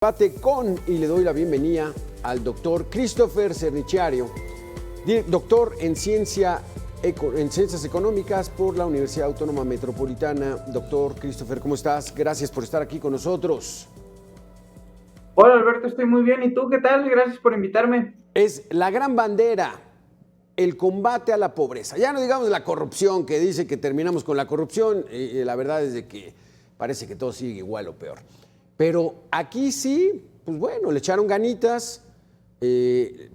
Debate con y le doy la bienvenida al doctor Christopher Sernichario, doctor en Ciencias Económicas por la Universidad Autónoma Metropolitana. Doctor Christopher, ¿cómo estás? Gracias por estar aquí con nosotros. Hola Alberto, estoy muy bien. ¿Y tú qué tal? Gracias por invitarme. Es la gran bandera, el combate a la pobreza. Ya no digamos la corrupción, que dice que terminamos con la corrupción, y la verdad es de que parece que todo sigue igual o peor. Pero aquí sí, pues bueno, le echaron ganitas.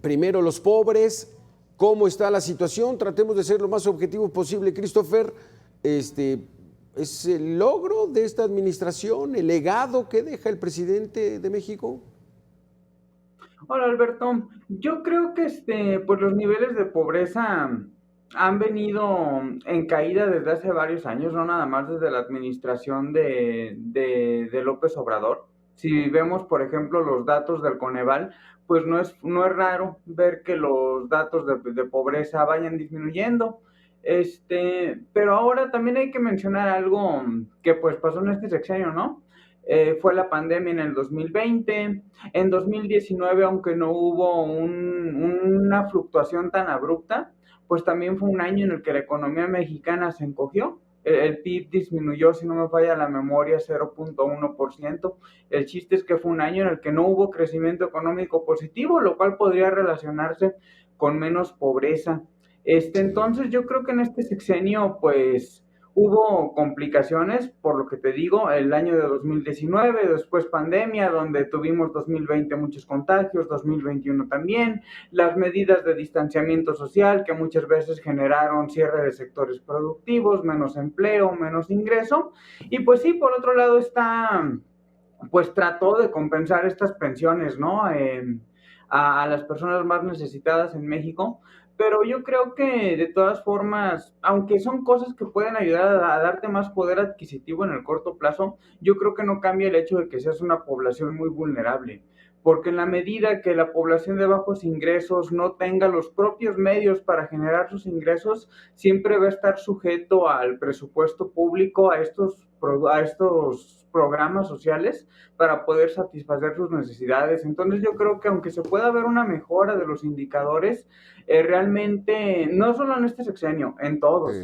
Primero los pobres. ¿Cómo está la situación? Tratemos de ser lo más objetivo posible, Christopher. ¿Es el logro de esta administración, el legado que deja el presidente de México? Hola Alberto, yo creo que pues los niveles de pobreza han venido en caída desde hace varios años, no nada más desde la administración de López Obrador. Si vemos, por ejemplo, los datos del Coneval, pues no es raro ver que los datos de pobreza vayan disminuyendo. Pero ahora también hay que mencionar algo que pues pasó en este sexenio, ¿no? Fue la pandemia en el 2020. En 2019, aunque no hubo una fluctuación tan abrupta, pues también fue un año en el que la economía mexicana se encogió. El PIB disminuyó, si no me falla la memoria, 0.1%. El chiste es que fue un año en el que no hubo crecimiento económico positivo, lo cual podría relacionarse con menos pobreza. Entonces yo creo que en este sexenio, pues, hubo complicaciones, por lo que te digo, el año de 2019, después pandemia, donde tuvimos 2020 muchos contagios, 2021 también, las medidas de distanciamiento social que muchas veces generaron cierre de sectores productivos, menos empleo, menos ingreso, y pues sí, por otro lado pues trató de compensar estas pensiones, ¿no? A las personas más necesitadas en México, pero yo creo que de todas formas, aunque son cosas que pueden ayudar a darte más poder adquisitivo en el corto plazo, yo creo que no cambia el hecho de que seas una población muy vulnerable, porque en la medida que la población de bajos ingresos no tenga los propios medios para generar sus ingresos, siempre va a estar sujeto al presupuesto público, a estos programas sociales para poder satisfacer sus necesidades. Entonces yo creo que aunque se pueda ver una mejora de los indicadores, realmente, no solo en este sexenio, en todos,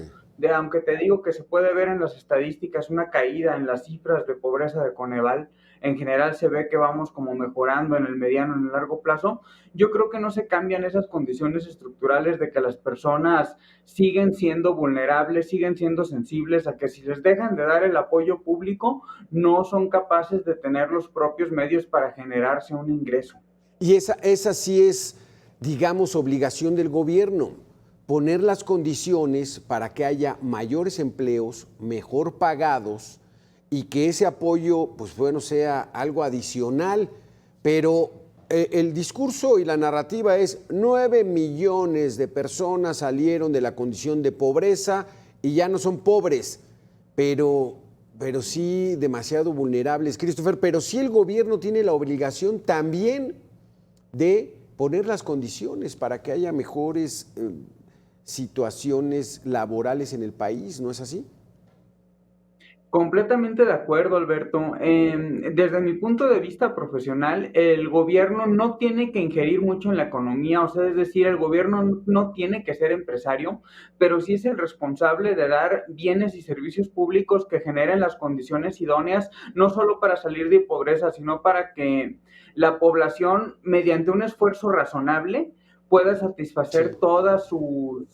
aunque te digo que se puede ver en las estadísticas una caída en las cifras de pobreza de Coneval, en general se ve que vamos como mejorando en el mediano, en el largo plazo. Yo creo que no se cambian esas condiciones estructurales de que las personas siguen siendo vulnerables, siguen siendo sensibles a que si les dejan de dar el apoyo público, no son capaces de tener los propios medios para generarse un ingreso. Y esa sí es, digamos, obligación del gobierno, poner las condiciones para que haya mayores empleos, mejor pagados, y que ese apoyo, pues bueno, sea algo adicional. Pero el discurso y la narrativa es 9 millones de personas salieron de la condición de pobreza y ya no son pobres, pero sí demasiado vulnerables, Christopher. Pero sí el gobierno tiene la obligación también de poner las condiciones para que haya mejores situaciones laborales en el país, ¿no es así? Completamente de acuerdo, Alberto. Desde mi punto de vista profesional, el gobierno no tiene que ingerir mucho en la economía, o sea, es decir, el gobierno no tiene que ser empresario, pero sí es el responsable de dar bienes y servicios públicos que generen las condiciones idóneas, no solo para salir de pobreza, sino para que la población, mediante un esfuerzo razonable, pueda satisfacer todas sus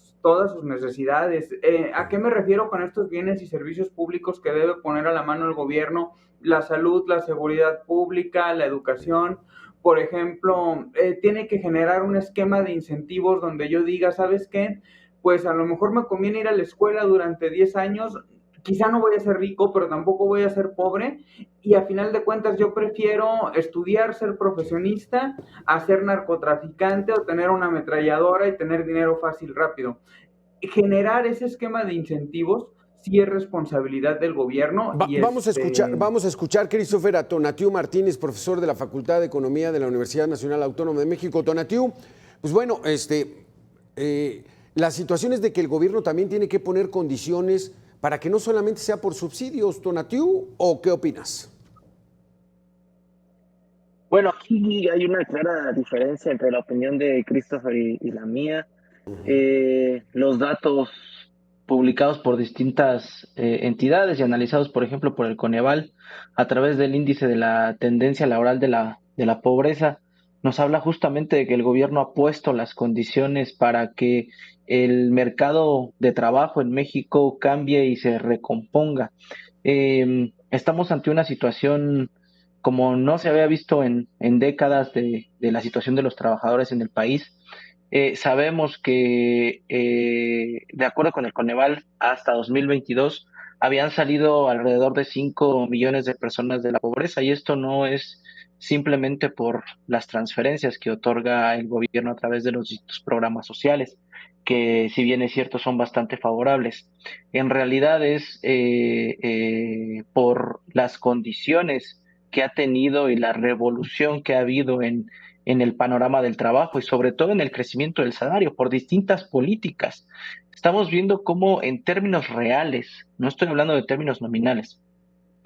necesidades. ¿A qué me refiero con estos bienes y servicios públicos que debe poner a la mano el gobierno? La salud, la seguridad pública, la educación. Por ejemplo, tiene que generar un esquema de incentivos donde yo diga, ¿sabes qué? Pues a lo mejor me conviene ir a la escuela durante 10 años, quizá no voy a ser rico, pero tampoco voy a ser pobre, y a final de cuentas yo prefiero estudiar, ser profesionista, a ser narcotraficante o tener una ametralladora y tener dinero fácil, rápido. Generar ese esquema de incentivos sí es responsabilidad del gobierno Vamos a escuchar, Christopher, a Tonatiu Martínez, profesor de la Facultad de Economía de la Universidad Nacional Autónoma de México. Tonatiu, pues bueno, la situación es de que el gobierno también tiene que poner condiciones para que no solamente sea por subsidios, Tonatiu, ¿o qué opinas? Bueno, aquí hay una clara diferencia entre la opinión de Christopher y la mía. Los datos publicados por distintas entidades y analizados, por ejemplo, por el Coneval, a través del índice de la tendencia laboral de la pobreza, nos habla justamente de que el gobierno ha puesto las condiciones para que el mercado de trabajo en México cambie y se recomponga. Estamos ante una situación como no se había visto en décadas de la situación de los trabajadores en el país. Sabemos que, de acuerdo con el Coneval, hasta 2022 habían salido alrededor de 5 millones de personas de la pobreza, y esto no es simplemente por las transferencias que otorga el gobierno a través de los distintos programas sociales, que si bien es cierto son bastante favorables. En realidad es por las condiciones que ha tenido y la revolución que ha habido en el panorama del trabajo y sobre todo en el crecimiento del salario por distintas políticas. Estamos viendo cómo en términos reales, no estoy hablando de términos nominales,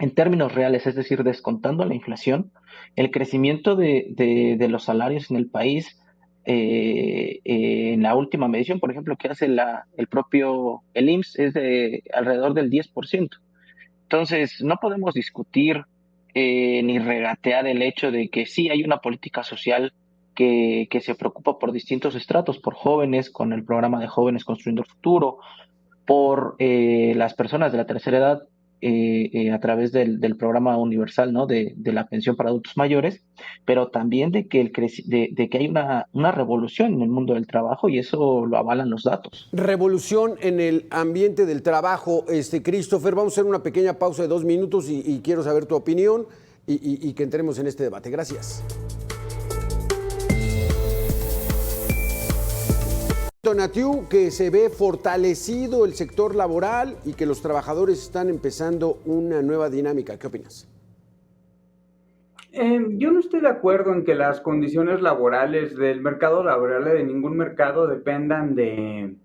en términos reales, es decir, descontando la inflación, el crecimiento de los salarios en el país, en la última medición, por ejemplo, que hace el propio el IMSS, es de alrededor del 10%. Entonces, no podemos discutir ni regatear el hecho de que sí hay una política social que se preocupa por distintos estratos, por jóvenes, con el programa de Jóvenes Construyendo el Futuro, por las personas de la tercera edad a través del programa universal, ¿no? De la pensión para adultos mayores, pero también de que, de que hay una revolución en el mundo del trabajo, y eso lo avalan los datos. Revolución en el ambiente del trabajo. Christopher, vamos a hacer una pequeña pausa de 2 minutos y quiero saber tu opinión y que entremos en este debate. Gracias. Tonatiuh, que se ve fortalecido el sector laboral y que los trabajadores están empezando una nueva dinámica. ¿Qué opinas? Yo no estoy de acuerdo en que las condiciones laborales del mercado laboral de ningún mercado dependan de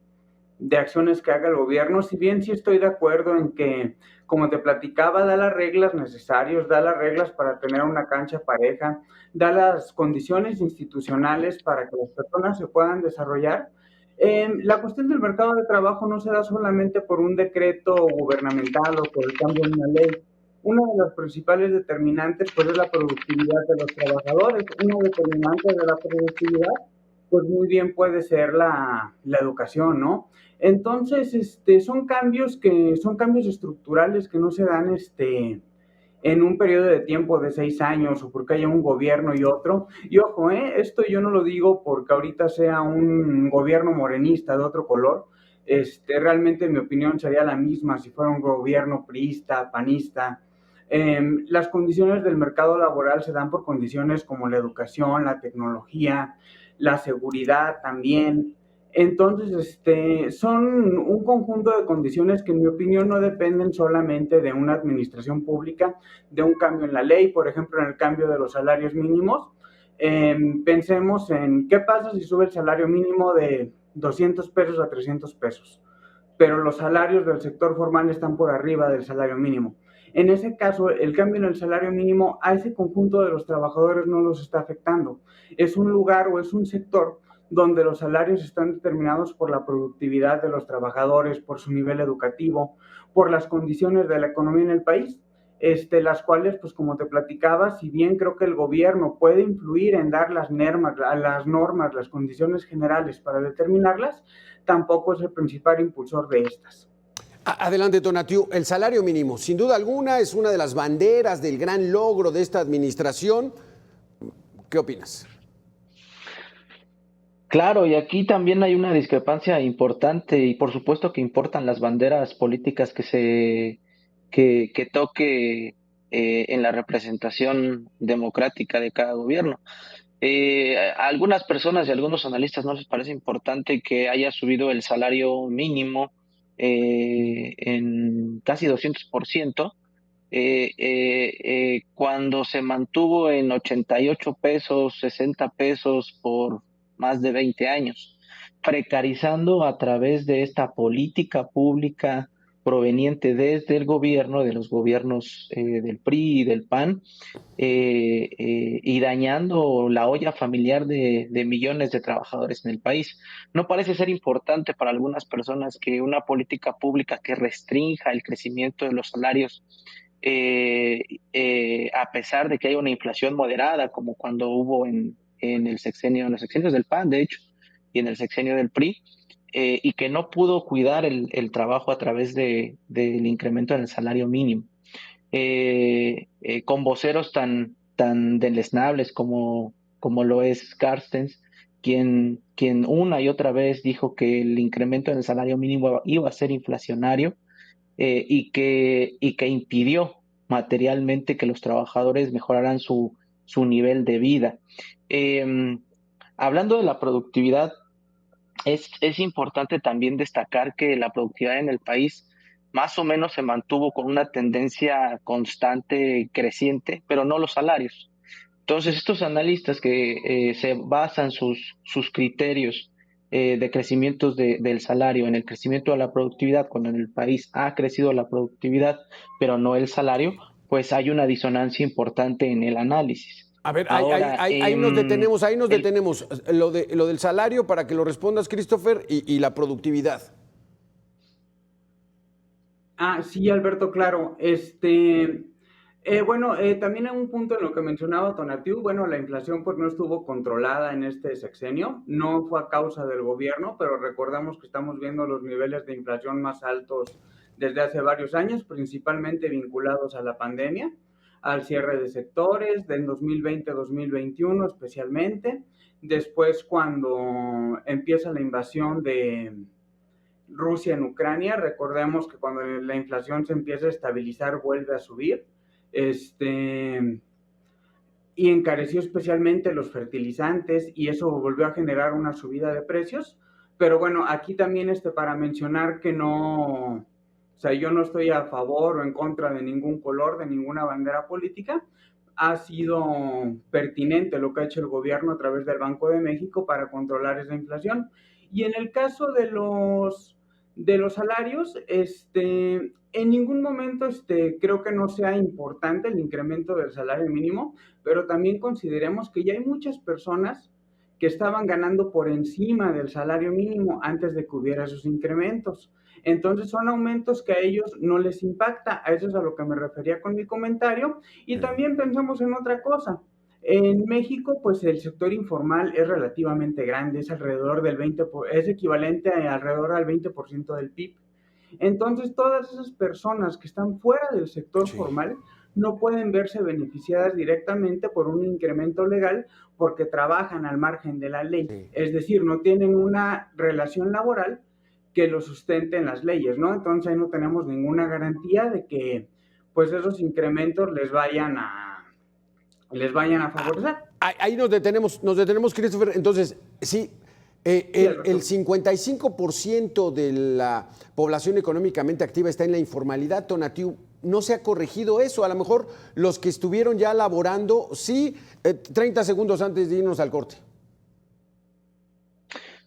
acciones que haga el gobierno, si bien sí estoy de acuerdo en que, como te platicaba, da las reglas necesarias, da las reglas para tener una cancha pareja, da las condiciones institucionales para que las personas se puedan desarrollar. La cuestión del mercado de trabajo no se da solamente por un decreto gubernamental o por el cambio de una ley. Una de las principales determinantes pues es la productividad de los trabajadores. Una determinante de la productividad pues muy bien puede ser la educación, ¿no? Entonces, son cambios estructurales que no se dan en un periodo de tiempo de 6 años o porque haya un gobierno y otro. Y ojo, esto yo no lo digo porque ahorita sea un gobierno morenista de otro color. Realmente mi opinión sería la misma si fuera un gobierno priista, panista. Las condiciones del mercado laboral se dan por condiciones como la educación, la tecnología, la seguridad también. Entonces, son un conjunto de condiciones que en mi opinión no dependen solamente de una administración pública, de un cambio en la ley, por ejemplo, en el cambio de los salarios mínimos. Pensemos en qué pasa si sube el salario mínimo de 200 pesos a 300 pesos, pero los salarios del sector formal están por arriba del salario mínimo. En ese caso, el cambio en el salario mínimo a ese conjunto de los trabajadores no los está afectando. Es un lugar o es un sector donde los salarios están determinados por la productividad de los trabajadores, por su nivel educativo, por las condiciones de la economía en el país, las cuales, pues como te platicaba, si bien creo que el gobierno puede influir en dar las normas, las condiciones generales para determinarlas, tampoco es el principal impulsor de estas. Adelante, Tonatiuh. El salario mínimo, sin duda alguna, es una de las banderas del gran logro de esta administración. ¿Qué opinas? Claro, y aquí también hay una discrepancia importante, y por supuesto que importan las banderas políticas que toque en la representación democrática de cada gobierno. A algunas personas y a algunos analistas no les parece importante que haya subido el salario mínimo en casi 200%, cuando se mantuvo en 88 pesos, 60 pesos por más de 20 años, precarizando a través de esta política pública proveniente desde el gobierno, de los gobiernos del PRI y del PAN, y dañando la olla familiar de millones de trabajadores en el país. No parece ser importante para algunas personas que una política pública que restrinja el crecimiento de los salarios, a pesar de que hay una inflación moderada, como cuando hubo en el sexenio, en los sexenios del PAN, de hecho, y en el sexenio del PRI, y que no pudo cuidar el trabajo a través del incremento en el salario mínimo. Con voceros tan deleznables como lo es Carstens, quien una y otra vez dijo que el incremento en el salario mínimo iba a ser inflacionario, y que impidió materialmente que los trabajadores mejoraran su nivel de vida. Hablando de la productividad, es importante también destacar que la productividad en el país más o menos se mantuvo con una tendencia constante creciente, pero no los salarios. Entonces, estos analistas que se basan sus criterios de crecimientos del salario en el crecimiento de la productividad, cuando en el país ha crecido la productividad, pero no el salario, pues hay una disonancia importante en el análisis. A ver, Ahora, ahí nos detenemos. Lo del salario, para que lo respondas, Christopher, y la productividad. Sí, Alberto, claro. También en un punto en lo que mencionaba Tonatiuh, bueno, la inflación pues no estuvo controlada en este sexenio, no fue a causa del gobierno, pero recordamos que estamos viendo los niveles de inflación más altos desde hace varios años, principalmente vinculados a la pandemia, al cierre de sectores, del 2020-2021 especialmente, después cuando empieza la invasión de Rusia en Ucrania, recordemos que cuando la inflación se empieza a estabilizar vuelve a subir, y encareció especialmente los fertilizantes y eso volvió a generar una subida de precios, pero bueno, aquí también para mencionar que no, o sea, yo no estoy a favor o en contra de ningún color, de ninguna bandera política. Ha sido pertinente lo que ha hecho el gobierno a través del Banco de México para controlar esa inflación. Y en el caso de los salarios, en ningún momento creo que no sea importante el incremento del salario mínimo, pero también consideremos que ya hay muchas personas que estaban ganando por encima del salario mínimo antes de que hubiera esos incrementos. Entonces son aumentos que a ellos no les impacta, a eso es a lo que me refería con mi comentario. Y también pensamos en otra cosa. En México, pues el sector informal es relativamente grande, es alrededor del 20%, es equivalente a alrededor al 20% del PIB. Entonces, todas esas personas que están fuera del sector formal no pueden verse beneficiadas directamente por un incremento legal porque trabajan al margen de la ley. Sí. Es decir, no tienen una relación laboral que lo sustente en las leyes, ¿no? Entonces, ahí no tenemos ninguna garantía de que pues esos incrementos les vayan a favorecer. Ahí nos detenemos, Christopher. Entonces, sí, el 55% de la población económicamente activa está en la informalidad, Tonatiuh. No se ha corregido eso. A lo mejor los que estuvieron ya laborando, sí, 30 segundos antes de irnos al corte.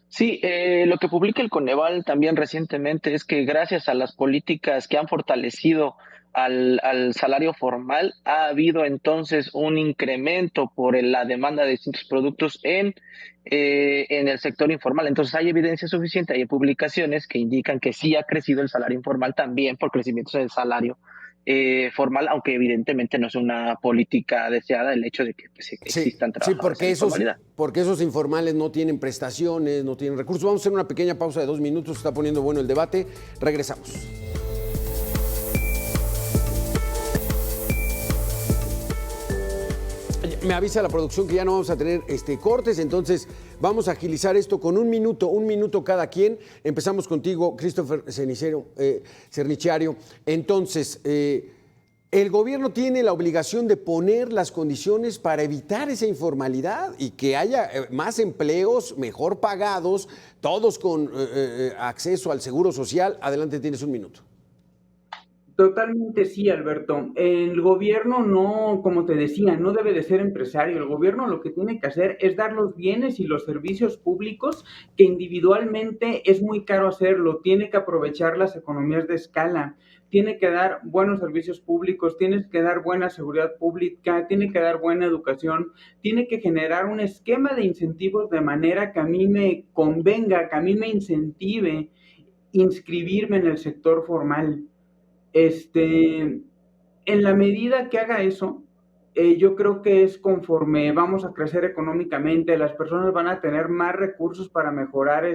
Sí, lo que publica el Coneval también recientemente es que gracias a las políticas que han fortalecido al salario formal, ha habido entonces un incremento por la demanda de distintos productos en el sector informal. Entonces hay evidencia suficiente, hay publicaciones que indican que sí ha crecido el salario informal también por crecimientos del salario formal, aunque evidentemente no es una política deseada el hecho de que pues, existan trabajadores en informalidad. Porque esos informales no tienen prestaciones, no tienen recursos. Vamos a hacer una pequeña pausa de 2 minutos, se está poniendo bueno el debate. Regresamos. Me avisa la producción que ya no vamos a tener cortes, entonces vamos a agilizar esto con un minuto cada quien. Empezamos contigo, Christopher Sernichario. Entonces, el gobierno tiene la obligación de poner las condiciones para evitar esa informalidad y que haya más empleos mejor pagados, todos con acceso al seguro social. Adelante, tienes 1 minuto. Totalmente sí, Alberto. El gobierno no, como te decía, no debe de ser empresario. El gobierno lo que tiene que hacer es dar los bienes y los servicios públicos que individualmente es muy caro hacerlo. Tiene que aprovechar las economías de escala. Tiene que dar buenos servicios públicos, tiene que dar buena seguridad pública, tiene que dar buena educación, tiene que generar un esquema de incentivos de manera que a mí me convenga, que a mí me incentive inscribirme en el sector formal. En la medida que haga eso, yo creo que es conforme vamos a crecer económicamente, las personas van a tener más recursos para mejorar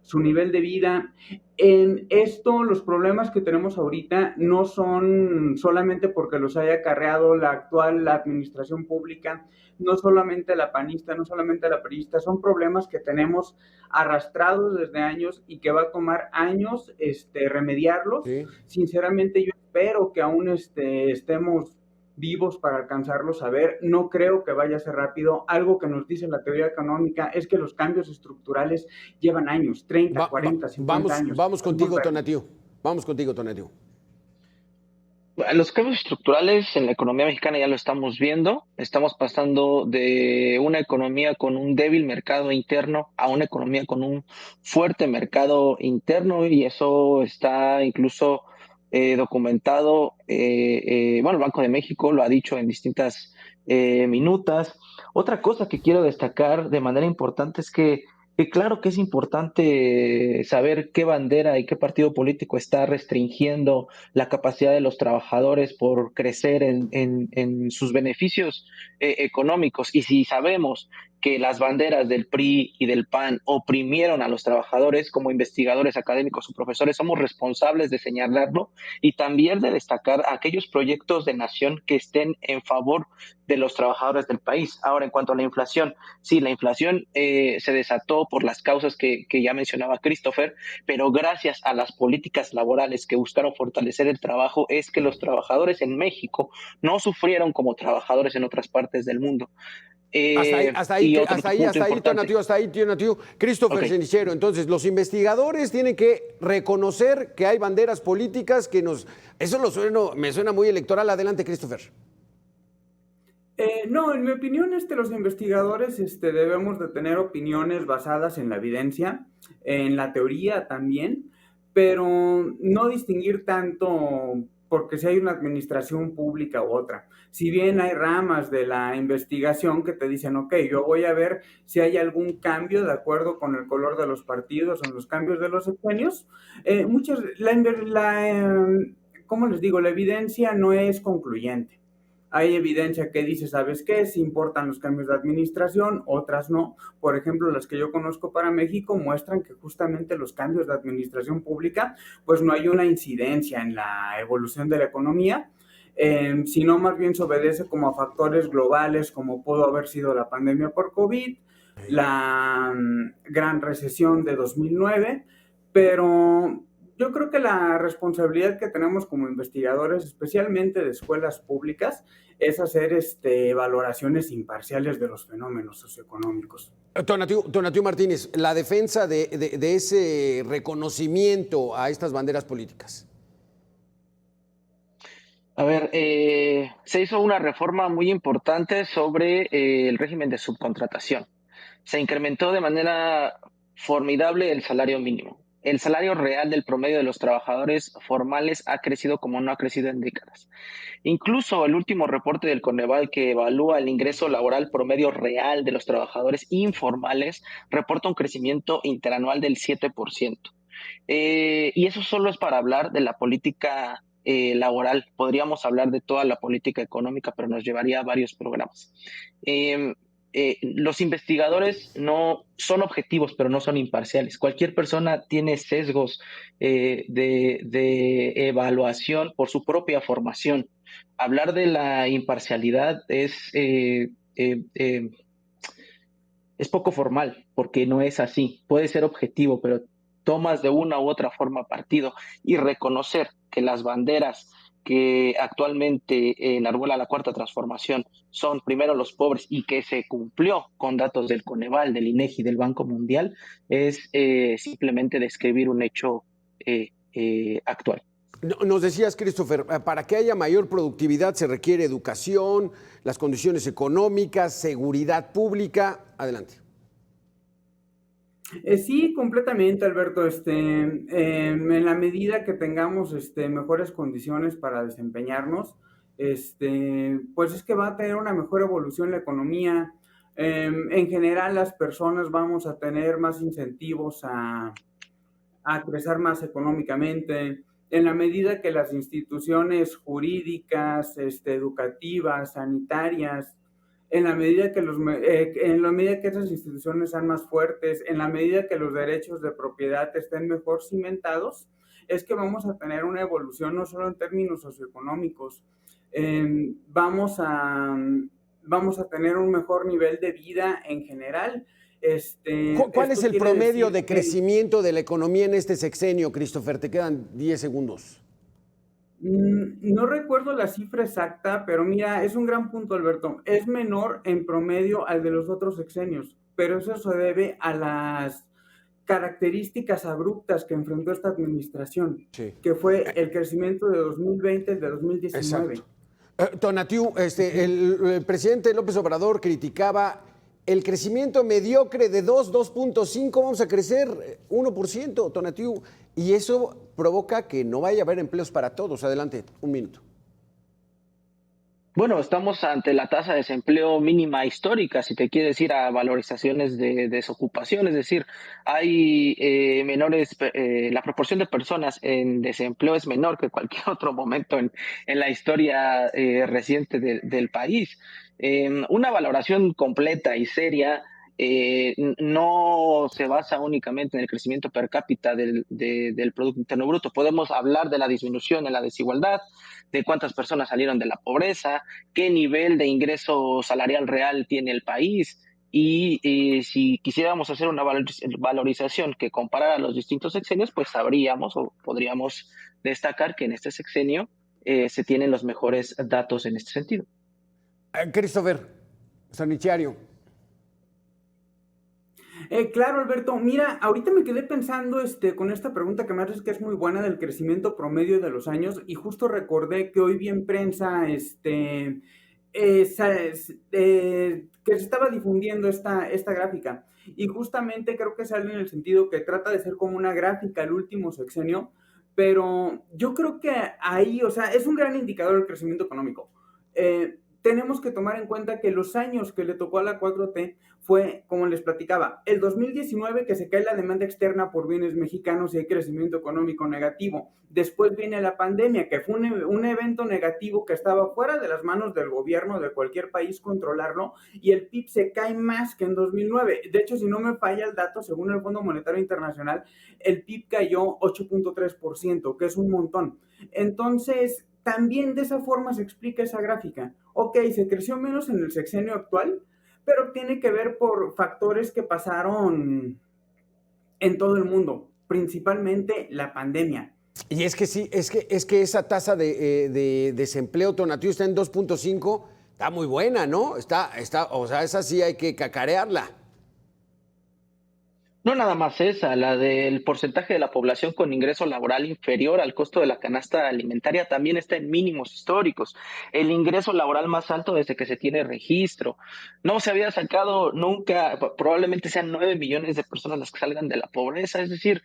su nivel de vida. En esto, los problemas que tenemos ahorita no son solamente porque los haya acarreado la actual la administración pública, no solamente la panista, no solamente la priista, son problemas que tenemos arrastrados desde años y que va a tomar años remediarlos. Sí. Sinceramente, yo espero que aún estemos vivos para alcanzarlos a ver. No creo que vaya a ser rápido. Algo que nos dice la teoría económica es que los cambios estructurales llevan años, 30, 40, 50 años. Vamos contigo, Tonatiuh. Vamos contigo, Tonatiuh. Los cambios estructurales en la economía mexicana ya lo estamos viendo. Estamos pasando de una economía con un débil mercado interno a una economía con un fuerte mercado interno, y eso está incluso documentado. Bueno, el Banco de México lo ha dicho en distintas minutas. Otra cosa que quiero destacar de manera importante es que claro que es importante saber qué bandera y qué partido político está restringiendo la capacidad de los trabajadores por crecer en sus beneficios económicos. Y si sabemos que las banderas del PRI y del PAN oprimieron a los trabajadores, como investigadores académicos o profesores, somos responsables de señalarlo y también de destacar aquellos proyectos de nación que estén en favor de los trabajadores del país. Ahora, en cuanto a la inflación, sí, la inflación se desató por las causas que ya mencionaba Christopher, pero gracias a las políticas laborales que buscaron fortalecer el trabajo es que los trabajadores en México no sufrieron como trabajadores en otras partes del mundo. Hasta ahí, Tonatiuh. Christopher Cenichero. Entonces, los investigadores tienen que reconocer que hay banderas políticas que nos... Eso me suena muy electoral. Adelante, Christopher. No, en mi opinión, los investigadores debemos de tener opiniones basadas en la evidencia, en la teoría también, pero no distinguir tanto porque si hay una administración pública u otra. Si bien hay ramas de la investigación que te dicen, ok, yo voy a ver si hay algún cambio de acuerdo con el color de los partidos o en los cambios de los sexenios, ¿cómo les digo? La evidencia no es concluyente. Hay evidencia que dice, ¿sabes qué? Sí importan los cambios de administración, otras no. Por ejemplo, las que yo conozco para México muestran que justamente los cambios de administración pública, pues no hay una incidencia en la evolución de la economía, sino más bien se obedece como a factores globales, como pudo haber sido la pandemia por COVID, la gran recesión de 2009, pero yo creo que la responsabilidad que tenemos como investigadores, especialmente de escuelas públicas, es hacer valoraciones imparciales de los fenómenos socioeconómicos. Tonatiuh Martínez, la defensa de ese reconocimiento a estas banderas políticas. A ver, se hizo una reforma muy importante sobre el régimen de subcontratación. Se incrementó de manera formidable el salario mínimo. El salario real del promedio de los trabajadores formales ha crecido como no ha crecido en décadas. Incluso el último reporte del Coneval, que evalúa el ingreso laboral promedio real de los trabajadores informales, reporta un crecimiento interanual del 7%. Y eso solo es para hablar de la política laboral. Podríamos hablar de toda la política económica, pero nos llevaría a varios programas. Los investigadores no son objetivos, pero no son imparciales. Cualquier persona tiene sesgos de evaluación por su propia formación. Hablar de la imparcialidad es poco formal, porque no es así. Puede ser objetivo, pero tomas de una u otra forma partido, y reconocer que las banderas que actualmente enarbola la Cuarta Transformación son primero los pobres y que se cumplió con datos del Coneval, del INEGI, del Banco Mundial, es simplemente describir un hecho actual. Nos decías, Christopher, para que haya mayor productividad se requiere educación, las condiciones económicas, seguridad pública. Adelante. Sí, completamente, Alberto. En la medida que tengamos mejores condiciones para desempeñarnos, pues es que va a tener una mejor evolución la economía. En general, las personas vamos a tener más incentivos a crecer más económicamente. En la medida que las instituciones jurídicas, educativas, sanitarias, en la medida que esas instituciones sean más fuertes, en la medida que los derechos de propiedad estén mejor cimentados, es que vamos a tener una evolución no solo en términos socioeconómicos, eh, vamos a, vamos a tener un mejor nivel de vida en general. ¿Cuál es Esto el quiere promedio decir de que crecimiento de la economía en este sexenio, Christopher? Te quedan 10 segundos. No recuerdo la cifra exacta, pero mira, es un gran punto, Alberto. Es menor en promedio al de los otros sexenios, pero eso se debe a las características abruptas que enfrentó esta administración, Sí. que fue el crecimiento de 2020 y de Exacto. 2019. Tonatiu, el presidente López Obrador criticaba el crecimiento mediocre de 2.5, vamos a crecer 1%, Tonatiu, y eso provoca que no vaya a haber empleos para todos. Adelante, un minuto. Bueno, estamos ante la tasa de desempleo mínima histórica, si te quieres ir a valorizaciones de desocupación, es decir, hay la proporción de personas en desempleo es menor que cualquier otro momento en la historia reciente del país. Una valoración completa y seria no se basa únicamente en el crecimiento per cápita del Producto Interno Bruto. Podemos hablar de la disminución en la desigualdad, de cuántas personas salieron de la pobreza, qué nivel de ingreso salarial real tiene el país. Y si quisiéramos hacer una valorización que comparara los distintos sexenios, pues sabríamos o podríamos destacar que en este sexenio se tienen los mejores datos en este sentido. Christopher, Sanichario. Claro, Alberto. Mira, ahorita me quedé pensando con esta pregunta que me haces que es muy buena del crecimiento promedio de los años y justo recordé que hoy vi en prensa que se estaba difundiendo esta gráfica y justamente creo que sale en el sentido que trata de ser como una gráfica el último sexenio, pero yo creo que ahí, o sea, es un gran indicador del crecimiento económico. Tenemos que tomar en cuenta que los años que le tocó a la 4T fue, como les platicaba, el 2019 que se cae la demanda externa por bienes mexicanos y hay crecimiento económico negativo. Después viene la pandemia, que fue un evento negativo que estaba fuera de las manos del gobierno de cualquier país controlarlo y el PIB se cae más que en 2009. De hecho, si no me falla el dato, según el Fondo Monetario Internacional, el PIB cayó 8.3%, que es un montón. Entonces, también de esa forma se explica esa gráfica. Ok, se creció menos en el sexenio actual, pero tiene que ver por factores que pasaron en todo el mundo, principalmente la pandemia. Y es que sí, es que esa tasa de desempleo, Tonatiu, está en 2.5, está muy buena, ¿no? O sea, esa sí hay que cacarearla. No nada más esa, la del porcentaje de la población con ingreso laboral inferior al costo de la canasta alimentaria también está en mínimos históricos. El ingreso laboral más alto desde que se tiene registro. No se había sacado nunca, probablemente sean 9 millones de personas las que salgan de la pobreza. Es decir,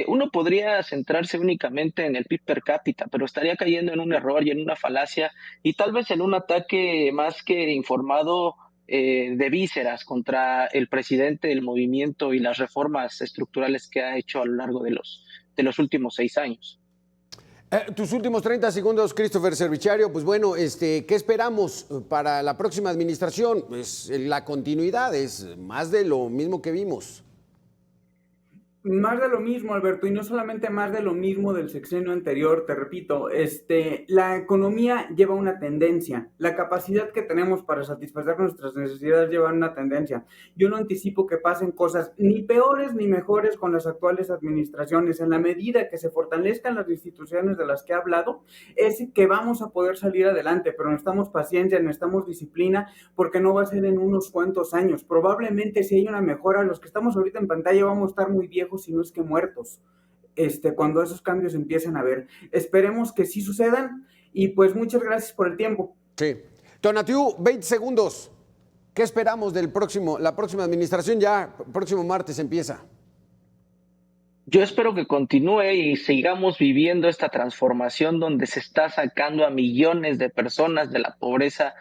uno podría centrarse únicamente en el PIB per cápita, pero estaría cayendo en un error y en una falacia y tal vez en un ataque más que informado de vísceras contra el presidente, el movimiento y las reformas estructurales que ha hecho a lo largo de los últimos 6 años. Tus últimos 30 segundos, Christopher Servichario. Pues bueno, ¿qué esperamos para la próxima administración? Pues la continuidad es más de lo mismo que vimos. Más de lo mismo, Alberto, y no solamente más de lo mismo del sexenio anterior, te repito, la economía lleva una tendencia, la capacidad que tenemos para satisfacer nuestras necesidades lleva una tendencia. Yo no anticipo que pasen cosas ni peores ni mejores con las actuales administraciones. En la medida que se fortalezcan las instituciones de las que he hablado, es que vamos a poder salir adelante, pero necesitamos paciencia, necesitamos disciplina, porque no va a ser en unos cuantos años. Probablemente si hay una mejora, los que estamos ahorita en pantalla vamos a estar muy viejos, si no es que muertos. cuando esos cambios empiecen a ver. Esperemos que sí sucedan y pues muchas gracias por el tiempo. Sí. Tonatiuh, 20 segundos. ¿Qué esperamos la próxima administración? Ya próximo martes empieza. Yo espero que continúe y sigamos viviendo esta transformación donde se está sacando a millones de personas de la pobreza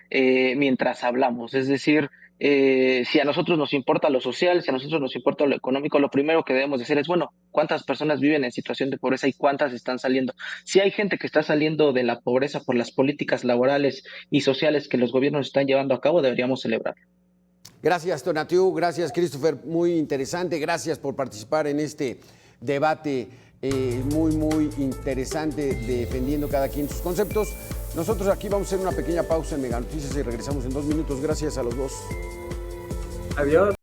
mientras hablamos. Es decir, si a nosotros nos importa lo social, si a nosotros nos importa lo económico, lo primero que debemos decir es, bueno, ¿cuántas personas viven en situación de pobreza y cuántas están saliendo? Si hay gente que está saliendo de la pobreza por las políticas laborales y sociales que los gobiernos están llevando a cabo, deberíamos celebrar. Gracias, Tonatiuh. Gracias, Christopher. Muy interesante. Gracias por participar en este debate muy interesante, defendiendo cada quien sus conceptos. Nosotros aquí vamos a hacer una pequeña pausa en Mega Noticias y regresamos en 2 minutos. Gracias a los dos. Adiós.